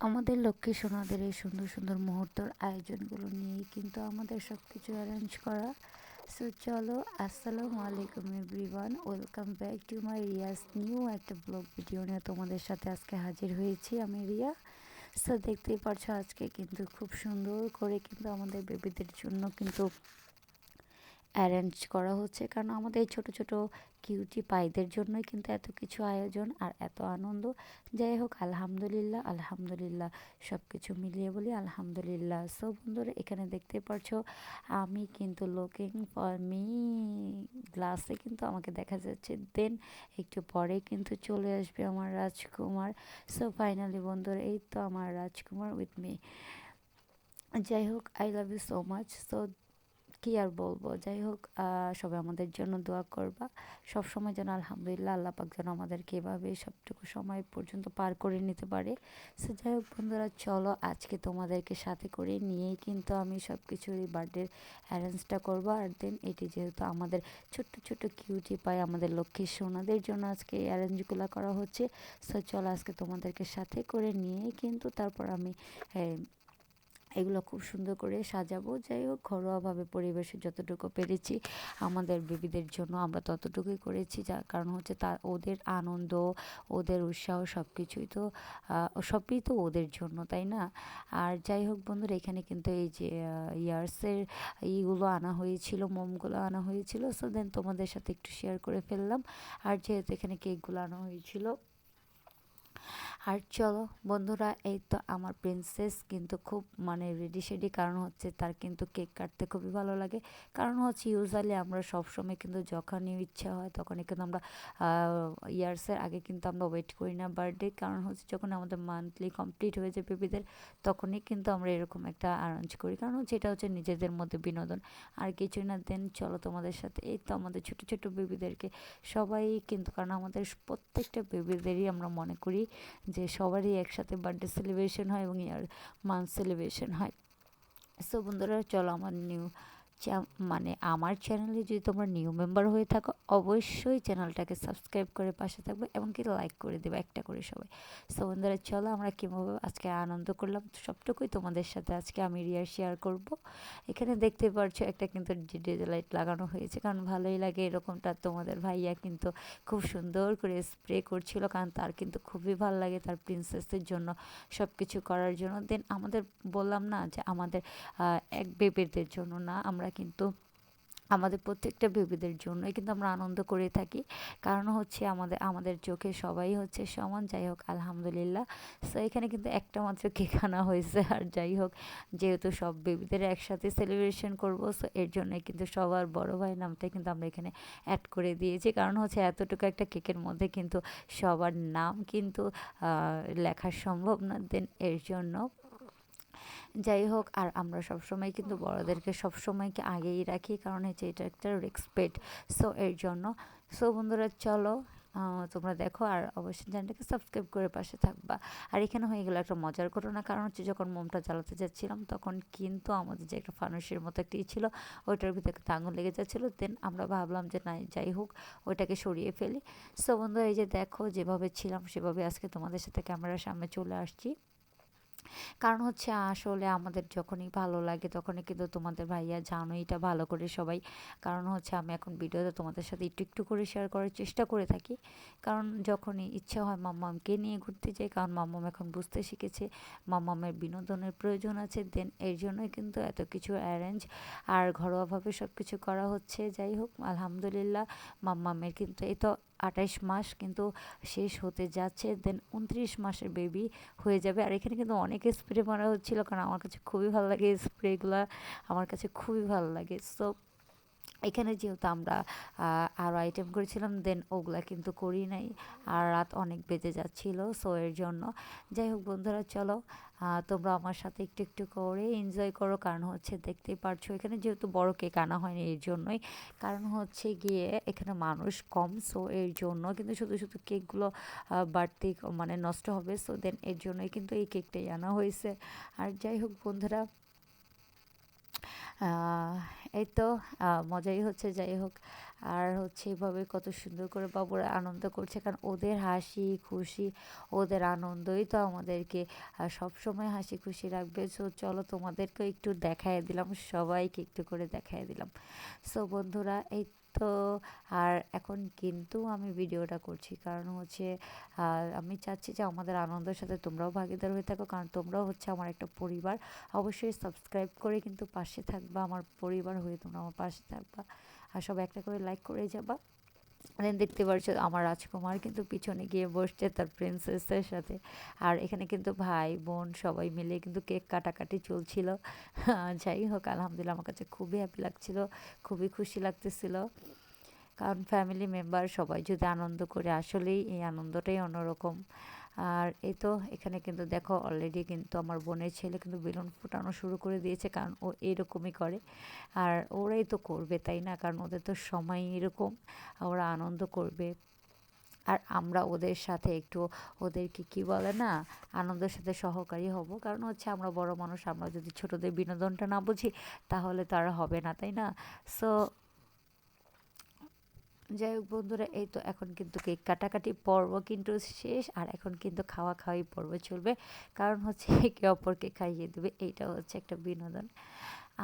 আমাদের লক্ষ্মী সোনাদের এই সুন্দর সুন্দর মুহূর্তের আয়োজনগুলো নিয়েই কিন্তু আমাদের সব কিছু অ্যারেঞ্জ করা। সো চলো, আসসালামু আলাইকুম everyone, welcome back to my Riya's new একটা ব্লগ ভিডিও নিয়ে তোমাদের সাথে আজকে হাজির হয়েছি আমি রিয়া। সো দেখতেই পারছো আজকে কিন্তু খুব সুন্দর করে কিন্তু আমাদের বেবিদের জন্য কিন্তু অ্যারেঞ্জ করা হচ্ছে, কারণ আমাদের এই ছোটো ছোটো কিউটি পাইদের জন্যই কিন্তু এত কিছু আয়োজন আর এত আনন্দ। যাই হোক, আলহামদুলিল্লাহ আলহামদুলিল্লাহ, সব কিছু মিলিয়ে বলি আলহামদুলিল্লাহ। সো বন্ধুরা, এখানে দেখতে পারছো আমি কিন্তু লুকিং ফর মি গ্লাসে কিন্তু আমাকে দেখা যাচ্ছে, দেন একটু পরে কিন্তু চলে আসবে আমার রাজকুমার। সো ফাইনালি বন্ধুরা, এই তো আমার রাজকুমার উইথ মি। যাই হোক, I love you so much. So কী আর বলবো, যাই হোক, সবাই আমাদের জন্য দোয়া করবা সব সময়, যেন আলহামদুলিল্লাহ আল্লাহ পাক যেন আমাদেরকে এভাবে সবটুকু সময় পর্যন্ত পার করে নিতে পারে। সো যাই হোক বন্ধুরা, চলো আজকে তোমাদেরকে সাথে করে নিয়েই কিন্তু আমি সব কিছুর এই বার্থডের অ্যারেঞ্জটা করবো। আর দেন এটি যেহেতু আমাদের ছোট্ট ছোট্ট কিউটি পায়, আমাদের লক্ষ্মী সোনাদের জন্য আজকে এই অ্যারেঞ্জগুলো করা হচ্ছে। সো চলো আজকে তোমাদেরকে সাথে করে নিয়েই কিন্তু তারপর আমি এগুলো খুব সুন্দর করে সাজাবো। যাই হোক, ঘরোয়াভাবে পরিবেশে যতটুকু পেরেছি আমাদের বেবিদের জন্য আমরা ততটুকুই করেছি, যার কারণ হচ্ছে তা ওদের আনন্দ, ওদের উৎসাহ সব কিছুই তো সবই তো ওদের জন্য, তাই না? আর যাই হোক বন্ধুরা, এখানে কিন্তু এই যে ইয়ার্সের এইগুলো আনা হয়েছিল, মোমগুলো আনা হয়েছিল। সো দেন তোমাদের সাথে একটু শেয়ার করে ফেললাম। আর যেহেতু এখানে কেকগুলো আনা হয়েছিল, আর চলো বন্ধুরা, এই তো আমার প্রিন্সেস কিন্তু খুব মানে রেডি শেডি, কারণ হচ্ছে তার কিন্তু কেক কাটতে খুবই ভালো লাগে। কারণ হচ্ছে ইউজুয়ালি আমরা সবসময় কিন্তু যখনই ইচ্ছা হয় তখনই কিন্তু আমরা ইয়ার্সের আগে কিন্তু আমরা ওয়েট করি না বার্থডে, কারণ হচ্ছে যখন আমাদের মান্থলি কমপ্লিট হয়ে যায় বেবিদের, তখনই কিন্তু আমরা এরকম একটা অ্যারেঞ্জ করি, কারণ হচ্ছে এটা হচ্ছে নিজেদের মধ্যে বিনোদন আর কিছুই না। দেন চলো তোমাদের সাথে এই তো আমাদের ছোটো ছোটো বেবিদেরকে সবাই কিন্তু, কারণ আমাদের প্রত্যেকটা বেবিদেরই আমরা মনে করি যে সবারই একসাথে বার্থডে সেলিব্রেশন হয় এবং ইয়ার মান্থ সেলিব্রেশন হয়। সো বন্ধুরা, চলো আমার নিউ মানে আমার চ্যানেলে যদি তোমরা নিউ মেম্বার হয়ে থাকো, অবশ্যই চ্যানেলটাকে সাবস্ক্রাইব করে পাশে থাকবে এবং কি লাইক করে দেবে একটা করে সবাই। সো বন্ধুরা, চলো আমরা কীভাবে আজকে আনন্দ করলাম সবটুকুই তোমাদের সাথে আজকে আমি রিয়া শেয়ার করব। এখানে দেখতে পাচ্ছ একটা কিন্তু ডিজে লাইট লাগানো হয়েছে, কারণ ভালোই লাগে এরকমটা। তোমাদের ভাইয়া কিন্তু খুব সুন্দর করে স্প্রে করছিল, কারণ তার কিন্তু খুবই ভালো লাগে তার প্রিন্সেসের জন্য সব কিছু করার জন্য। দেন আমাদের বললাম না যে আমাদের এক বেবিদের জন্য না, আমরা কিন্তু আমাদের প্রত্যেকটা বেবিদের জন্যই কিন্তু আমরা আনন্দ করে থাকি, কারণ হচ্ছে আমাদের আমাদের চোখে সবাই হচ্ছে সমান। যাই হোক আলহামদুলিল্লাহ। সো এখানে কিন্তু একটা মাত্র কেক আনা হয়েছে, আর যাই হোক, যেহেতু সব বেবিদের একসাথে সেলিব্রেশন করবো, সো এর জন্য কিন্তু সবার বড় ভাই নামটা কিন্তু আমরা এখানে অ্যাড করে দিয়েছি, কারণ হচ্ছে এতটুকু একটা কেকের মধ্যে কিন্তু সবার নাম কিন্তু লেখা সম্ভব না। দেন এর জন্য যাই হোক, আর আমরা সবসময় কিন্তু বড়োদেরকে সবসময়কে আগেই রাখি, কারণ হচ্ছে এটা একটা রেসপেক্ট। সো এর জন্য, সো বন্ধুরা চলো, তোমরা দেখো আর অবশ্যই চ্যানেলটাকে সাবস্ক্রাইব করে পাশে থাকবা। আর এখানে হয়ে গেলো একটা মজার ঘটনা, কারণ হচ্ছে যখন মোমটা জ্বালাতে যাচ্ছিলাম তখন কিন্তু আমাদের যে একটা ফানুসের মতো একটি ছিল, ওইটার ভিতরে একটা আঙুল লেগে যাচ্ছিলো। দেন আমরা ভাবলাম যে না, যাই হোক ওইটাকে সরিয়ে ফেলি। সো বন্ধুরা, এই যে দেখো যেভাবে ছিলাম সেভাবে আজকে তোমাদের সাথে ক্যামেরার সামনে চলে আসছি, কারণ হচ্ছে আসলে আমাদের যখনই ভালো লাগে তখনই কিন্তু তোমাদের ভাইয়া জানো এটা ভালো করে সবাই, কারণ হচ্ছে আমি এখন ভিডিওতে তোমাদের সাথে একটু একটু করে শেয়ার করার চেষ্টা করে থাকি, কারণ যখনই ইচ্ছা হয় মাম্মামকে নিয়ে ঘুরতে যাই, কারণ মাম্মাম এখন বুঝতে শিখেছে মাম্মামের বিনোদনের প্রয়োজন আছে। দেন এর জন্যই কিন্তু এত কিছু অ্যারেঞ্জ আর ঘরোয়াভাবে সব কিছু করা হচ্ছে। যাই হোক আলহামদুলিল্লাহ, মাম্মামের কিন্তু এই তো 28 মাস কিন্তু শেষ হতে যাচ্ছে, দেন 29 মাসের বেবি হয়ে যাবে। আর এখানে কিন্তু অনেক স্প্রে মারা হচ্ছিলো, কারণ আমার কাছে খুবই ভালো লাগে স্প্রেগুলো, আমার কাছে খুবই ভালো লাগে। সো এখানে যেহেতু আমরা আরও আইটেম করেছিলাম, দেন ওগুলা কিন্তু করি নাই, আর রাত অনেক বেজে যাচ্ছিলো, সো এর জন্য। যাই হোক বন্ধুরা, চলো তোমরা আমার সাথে একটু একটু করে এনজয় করো, কারণ হচ্ছে দেখতেই পারছো এখানে যেহেতু বড় কেক আনা হয়নি এর জন্যই, কারণ হচ্ছে গিয়ে এখানে মানুষ কম, সো এর জন্য কিন্তু শুধু শুধু কেকগুলো বাড়তি মানে নষ্ট হবে। সো দেন এর জন্যই কিন্তু এই কেকটাই আনা হয়েছে। আর যাই হোক বন্ধুরা, এই তো মজাই হচ্ছে। যাই হোক, আর হচ্ছে এভাবে কত সুন্দর করে বাবুরা আনন্দ করছে, কারণ ওদের হাসি খুশি, ওদের আনন্দই তো আমাদেরকে সব সময় হাসি খুশি রাখবে। সো চলো তোমাদেরকেও একটু দেখায় দিলাম, সবাইকে একটু করে দেখায় দিলাম। সো বন্ধুরা এই তো, আর এখন কিন্তু আমি ভিডিওটা করছি কারণ হচ্ছে আমি চাচ্ছি যে আমাদের আনন্দের সাথে তোমরাও ভাগীদার হয়ে থাকো, কারণ তোমরাও হচ্ছে আমার একটা পরিবার। অবশ্যই সাবস্ক্রাইব করে কিন্তু পাশে থাকবা, আমার পরিবার হয়ে তোমরা আমার পাশে থাকবা, আর সব একটা করে লাইক করে যাবা। দেন দেখতে পারছো আমার রাজকুমার কিন্তু পিছনে গিয়ে বসছে তার প্রিন্সেসের সাথে। আর এখানে কিন্তু ভাই বোন সবাই মিলে কিন্তু কেক কাটাকাটি চলছিল। যাই হোক, আলহামদুলিল্লাহ আমার কাছে খুবই হ্যাপি লাগছিল, খুবই খুশি লাগতেছিল, কারণ ফ্যামিলি মেম্বার সবাই যদি আনন্দ করে আসলেই এই আনন্দটাই অন্যরকম। আর এই তো এখানে কিন্তু দেখো অলরেডি কিন্তু আমার বোনের ছেলে কিন্তু বেলুন ফুটানো শুরু করে দিয়েছে, কারণ ও এরকমই করে। আর ওরাই তো করবে তাই না, কারণ ওদের তো সময় এরকম, ওরা আনন্দ করবে। আর আমরা ওদের সাথে একটু ওদেরকে কি বলে না, আনন্দের সাথে সহকারী হব, কারণ হচ্ছে আমরা বড় মানুষ, আমরা যদি ছোটদের বিনোদনটা না বুঝি তাহলে তো আর হবে না, তাই না? সো যাই হোক বন্ধুরা, এই তো এখন কিন্তু কেক কাটাকাটি পর্ব কিন্তু শেষ, আর এখন কিন্তু খাওয়া খাওয়াই পর্ব চলবে, কারণ হচ্ছে একে অপরকে খাইয়ে দেবে, এইটা হচ্ছে একটা বিনোদন।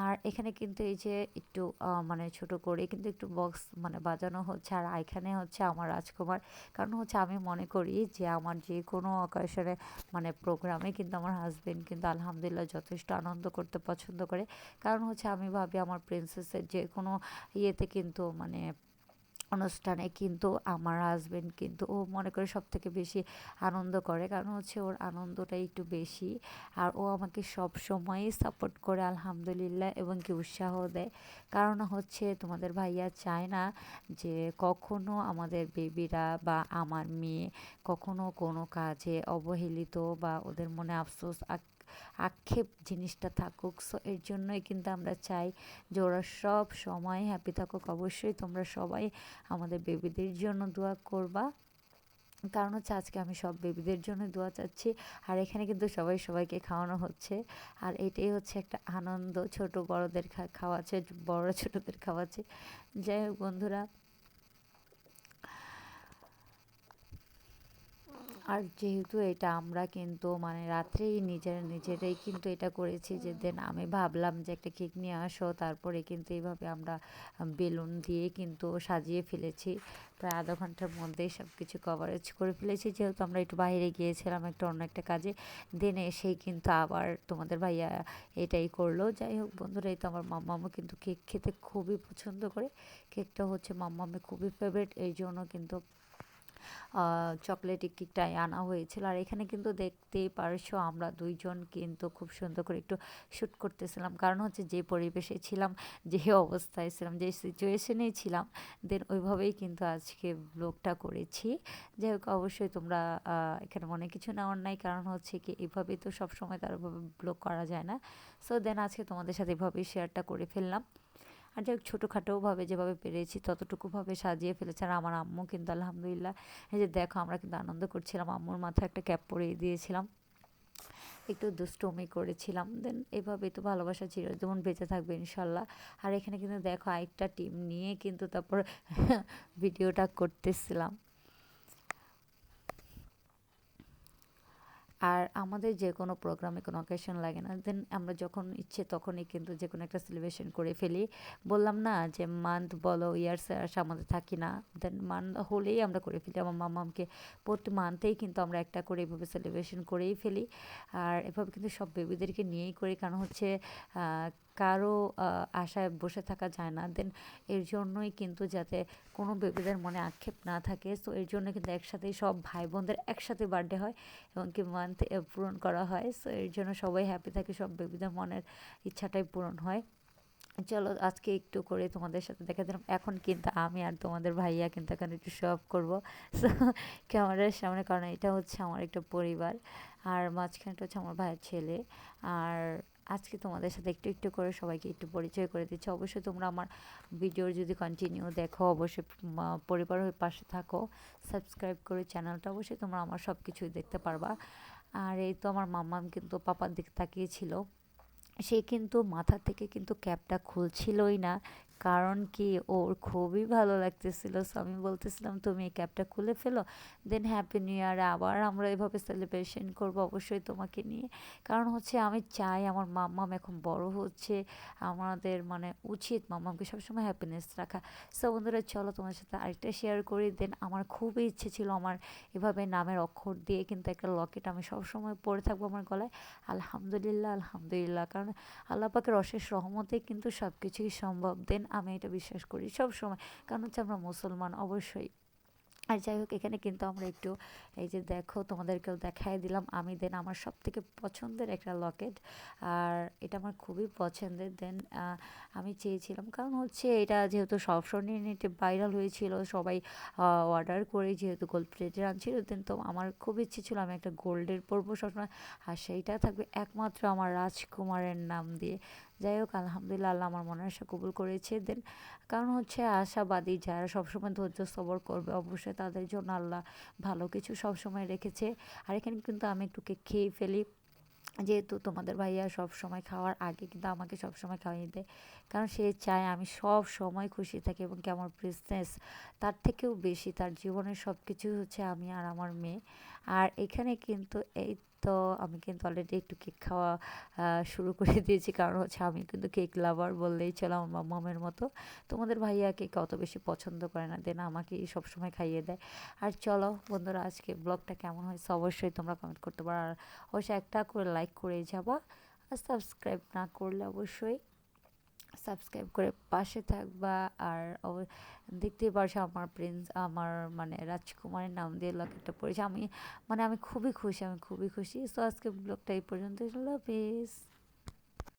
আর এখানে কিন্তু এই যে একটু মানে ছোট করে কিন্তু একটু বক্স মানে বাজানো হচ্ছে, আর এখানে হচ্ছে আমার রাজকুমার, কারণ হচ্ছে আমি মনে করি যে আমার যে কোনো অকেশনে মানে প্রোগ্রামে কিন্তু আমার হাজবেন্ড কিন্তু আলহামদুলিল্লাহ যথেষ্ট আনন্দ করতে পছন্দ করে, কারণ হচ্ছে আমি ভাবি আমার প্রিন্সেসের যে কোনো ইয়েতে কিন্তু মানে অনুষ্ঠানে কিন্তু আমার হাজবেন্ড কিন্তু ও মনে করে সব থেকে বেশি আনন্দ করে, কারণ হচ্ছে ওর আনন্দটাই একটু বেশি। আর ও আমাকে সব সময়ই সাপোর্ট করে আলহামদুলিল্লাহ, এবং কি উৎসাহ দেয়, কারণ হচ্ছে তোমাদের ভাইয়া চায় না যে কখনো আমাদের বেবিরা বা আমার মেয়ে কখনো কোনো কাজে অবহেলিত বা ওদের মনে আফসোস আক্ষেপ জিনিসটা থাকুক। সো এর জন্যই কিন্তু আমরা চাই যে ওরা সব সময় হ্যাপি থাকুক। অবশ্যই তোমরা সবাই আমাদের বেবিদের জন্য দোয়া করবা, কারণ হচ্ছে আজকে আমি সব বেবিদের জন্য দোয়া চাচ্ছি। আর এখানে কিন্তু সবাই সবাইকে খাওয়ানো হচ্ছে, আর এটাই হচ্ছে একটা আনন্দ, ছোট বড়দের খাওয়াচ্ছে, বড়রা ছোটদের খাওয়াচ্ছে। যাই হোক বন্ধুরা, আর যেহেতু এটা আমরা কিন্তু মানে রাত্রেই নিজেরাই কিন্তু এটা করেছি, যে দেন আমি ভাবলাম যে একটা কেক নিয়ে আসো, তারপরে কিন্তু এইভাবে আমরা বেলুন দিয়ে কিন্তু সাজিয়ে ফেলেছি। প্রায় আধা ঘন্টার মধ্যেই সব কিছু কভারেজ করে ফেলেছি, যেহেতু আমরা একটু বাইরে গিয়েছিলাম একটা অন্য একটা কাজে। দেন এসেই কিন্তু আবার তোমাদের ভাইয়া এটাই করলো। যাই হোক বন্ধুরা, এই তো আমার মাম্মামও কিন্তু কেক খেতে খুবই পছন্দ করে, কেকটা হচ্ছে মাম্মামের খুবই ফেভারিট, এই জন্য কিন্তু চকলেটি কেকটাই আনা হয়েছিল। আর এখানে কিন্তু দেখতেই পারছো আমরা দুইজন কিন্তু খুব সুন্দর করে একটু শ্যুট করতেছিলাম, কারণ হচ্ছে যে পরিবেশে ছিলাম, যে অবস্থায় ছিলাম, যে সিচুয়েশনেই ছিলাম, দেন ওইভাবেই কিন্তু আজকে ব্লগটা করেছি। যাই হোক, অবশ্যই তোমরা এখানে মনে কিছু নেওয়ার নাই, কারণ হচ্ছে কি এভাবেই তো সবসময় তার ব্লগ করা যায় না। সো দেন আজকে তোমাদের সাথে এভাবেই শেয়ারটা করে ফেললাম। আর যাই হোক, ছোটোখাটোভাবে যেভাবে পেরেছি ততটুকুভাবে সাজিয়ে ফেলেছে। আর আমার আম্মু কিন্তু আলহামদুলিল্লাহ, এই যে দেখো আমরা কিন্তু আনন্দ করছিলাম, আম্মুর মাথায় একটা ক্যাপ পরিয়ে দিয়েছিলাম, একটু দুষ্টুমি করেছিলাম। দেন এভাবেই তো ভালোবাসা চিরজীবন বেঁচে থাকবে ইনশাল্লাহ। আর এখানে কিন্তু দেখো আরেকটা টিম নিয়ে কিন্তু তারপর ভিডিওটা করতেছিলাম। আর আমাদের যে কোনো প্রোগ্রামে কোনো অকেশন লাগে না, দেন আমরা যখন ইচ্ছে তখনই কিন্তু যে কোনো একটা সেলিব্রেশন করে ফেলি। বললাম না যে মান্থ বলো ইয়ার্স আমাদের থাকি না, দেন মান্থ হলেই আমরা করে ফেলি। আমার মামাকে প্রতি মান্থেই কিন্তু আমরা একটা করে এভাবে সেলিব্রেশন করেই ফেলি। আর এভাবে কিন্তু সব বেবিদেরকে নিয়েই করি, কারণ হচ্ছে কারো আশায় বসে থাকা যায় না। দেন এর জন্যই কিন্তু যাতে কোনো বেবিদের মনে আক্ষেপ না থাকে, সো এর জন্য কিন্তু একসাথেই সব ভাই বোনদের একসাথে বার্থডে হয় এবং কি মান্থ পূরণ করা হয়। সো এর জন্য সবাই হ্যাপি থাকে, সব বেবিদের মনের ইচ্ছাটাই পূরণ হয়। চলো আজকে একটু করে তোমাদের সাথে দেখা দিলাম। এখন কিন্তু আমি আর তোমাদের ভাইয়া কিন্তু এখানে একটু শো অফ করবো, সো ক্যামেরার সামনে, কারণ এটা হচ্ছে আমার একটা পরিবার, আর মাঝখানটা হচ্ছে আমার ভাইয়ের ছেলে। আর আজকে তোমাদের সাথে একটু একটু করে সবাইকে একটু পরিচয় করে দিচ্ছি। অবশ্যই তোমরা আমার ভিডিওর যদি কন্টিনিউ দেখো, অবশ্যই পরিবার হয়ে পাশে থাকো, সাবস্ক্রাইব করে চ্যানেলটা, অবশ্যই তোমরা আমার সব কিছুই দেখতে পারবা। আর এই তো আমার মাম্মাম কিন্তু পাপার দিকে তাকিয়েছিল, সে কিন্তু মাথা থেকে কিন্তু ক্যাপটা খুলছিলই না, কারণ কি ওর খুবই ভালো লাগতেছিল। সো আমি বলতেছিলাম তুমি এই ক্যাপটা খুলে ফেলো, দেন হ্যাপি নিউ ইয়ারে আবার আমরা এভাবে সেলিব্রেশন করবো অবশ্যই তোমাকে নিয়ে। কারণ হচ্ছে আমি চাই আমার মাম্মাম এখন বড় হচ্ছে, আমাদের মানে উচিত মাম্মামকে সবসময় হ্যাপিনেস রাখা। সো বন্ধুরা চলো তোমার সাথে আরেকটা শেয়ার করি। দেন আমার খুবই ইচ্ছে ছিল আমার এভাবে নামের অক্ষর দিয়ে কিন্তু একটা লকেট আমি সবসময় পরে থাকবো আমার গলায়। আলহামদুলিল্লাহ, আলহামদুলিল্লাহ, কারণ আল্লাহ পাকের অশেষ রহমতেই কিন্তু সব কিছুই সম্ভব। দেন আমি এটা বিশ্বাস করি সব সময়, কারণ হচ্ছে আমরা মুসলমান অবশ্যই। আর যাই হোক এখানে কিন্তু আমরা একটু এই যে দেখো তোমাদেরকেও দেখাই দিলাম আমি। দেন আমার সব থেকে পছন্দের একটা লকেট, আর এটা আমার খুবই পছন্দের। দেন আমি চেয়েছিলাম, কারণ হচ্ছে এটা যেহেতু সব নেটে ভাইরাল হয়েছিল, সবাই অর্ডার করে যেহেতু গোল্ড প্লেটের আনছিল, দেন তো আমার খুব ইচ্ছে ছিল আমি একটা গোল্ডের পরবো সবসময়, আর সেইটা থাকবে একমাত্র আমার রাজকুমারের নাম দিয়ে। যাই হোক আলহামদুলিল্লাহ, আল্লাহ আমার মনের আশা কবুল করেছে। দেন কারণ হচ্ছে আশাবাদী যারা সবসময় ধৈর্য সবর করবে অবশ্যই তাদের জন্য আল্লাহ ভালো কিছু সবসময় রেখেছে। আর এখানে কিন্তু আমি একটু কেক খেয়ে ফেলি, যেহেতু তোমাদের ভাইয়া সব সময় খাওয়ার আগে কিন্তু আমাকে সব সময় খাওয়িয়ে দেয়, কারণ সে চায় আমি সব সময় খুশি থাকি এবং কি আমার প্রিন্সেস তার থেকেও বেশি, তার জীবনের সব কিছুই হচ্ছে আমি আর আমার মেয়ে। আর এখানে কিন্তু এই তো আমি কিন্তু অলরেডি একটু কেক খাওয়া শুরু করে দিয়েছি, কারণ হচ্ছে আমি কিন্তু কেক লাভার বললেই চলো, আমার মামের মতো। তোমাদের ভাইয়া কেক অত বেশি পছন্দ করে না, দেন আমাকেই সবসময় খাইয়ে দেয়। আর চলো বন্ধুরা আজকে ব্লগটা কেমন হয়েছে অবশ্যই তোমরা কমেন্ট করতে পারো, আর অবশ্যই একটা করে লাইক করে যাবা, আর সাবস্ক্রাইব না করলে অবশ্যই সাবস্ক্রাইব করে পাশে থাকবা। আর দেখতেই পারছো আমার প্রিন্স, আমার মানে রাজকুমারের নাম দিয়ে লকেটটা পড়েছে। আমি মানে আমি খুবই খুশি, আমি খুবই খুশি। সো আজকে ব্লগটা এই পর্যন্ত, লাভ ইস।